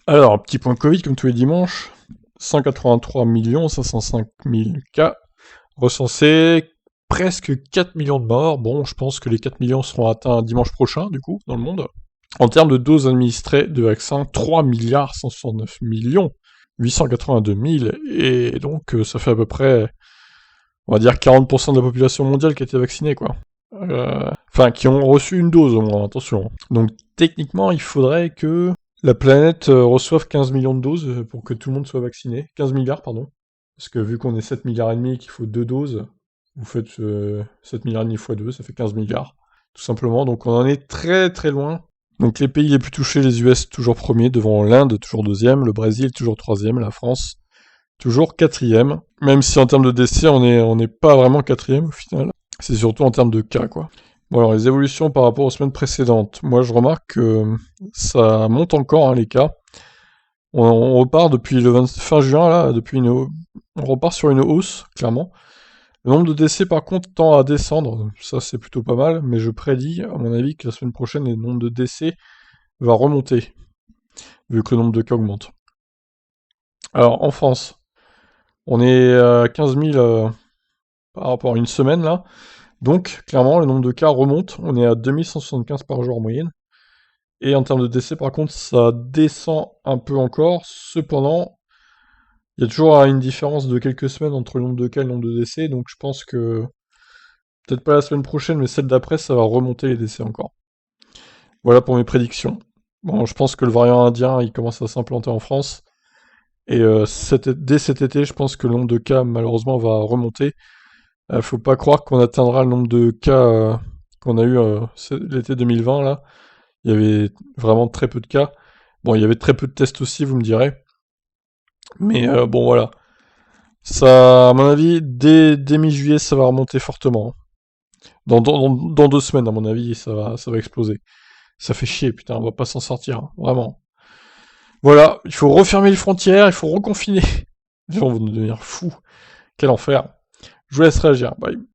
Alors, petit point Covid, comme tous les dimanches, 183 505 000 cas recensés, presque 4 millions de morts. Bon, je pense que les 4 millions seront atteints dimanche prochain, du coup, dans le monde. En termes de doses administrées de vaccins, 3 milliards 169 millions 882 000, et donc ça fait à peu près, on va dire, 40% de la population mondiale qui a été vaccinée, quoi. Enfin, qui ont reçu une dose au moins, attention. Donc techniquement, il faudrait que la planète reçoive 15 millions de doses pour que tout le monde soit vacciné. 15 milliards, pardon. Parce que vu qu'on est 7 milliards et demi et qu'il faut 2 doses, vous faites 7 milliards et demi fois 2, ça fait 15 milliards. Tout simplement, donc on en est très très loin. Donc les pays les plus touchés, les US toujours premiers, devant l'Inde toujours deuxième, le Brésil toujours troisième, la France toujours quatrième. Même si en termes de décès, on n'est pas vraiment quatrième au final. C'est surtout en termes de cas, quoi. Bon, alors les évolutions par rapport aux semaines précédentes. Moi, je remarque que ça monte encore, hein, les cas. On repart depuis le fin juin, là, on repart sur une hausse, clairement. Le nombre de décès, par contre, tend à descendre. Ça, c'est plutôt pas mal, mais je prédis, à mon avis, que la semaine prochaine, le nombre de décès va remonter, vu que le nombre de cas augmente. Alors, en France, on est à 15 000 par rapport à une semaine, là. Donc, clairement, le nombre de cas remonte. On est à 2175 par jour en moyenne. Et en termes de décès, par contre, ça descend un peu encore. Cependant, il y a toujours une différence de quelques semaines entre le nombre de cas et le nombre de décès. Donc, je pense que, peut-être pas la semaine prochaine, mais celle d'après, ça va remonter les décès encore. Voilà pour mes prédictions. Bon, je pense que le variant indien, il commence à s'implanter en France. Et dès cet été, je pense que le nombre de cas, malheureusement, va remonter. Faut pas croire qu'on atteindra le nombre de cas qu'on a eu l'été 2020, là. Il y avait vraiment très peu de cas. Bon, il y avait très peu de tests aussi, vous me direz. Mais bon, voilà. Ça, à mon avis, dès mi-juillet, ça va remonter fortement. Dans 2 semaines, à mon avis, ça va exploser. Ça fait chier, putain, on va pas s'en sortir, hein, vraiment. Voilà, il faut refermer les frontières, il faut reconfiner. Les gens vont devenir fous. Quel enfer. Je vous laisse réagir. Bye.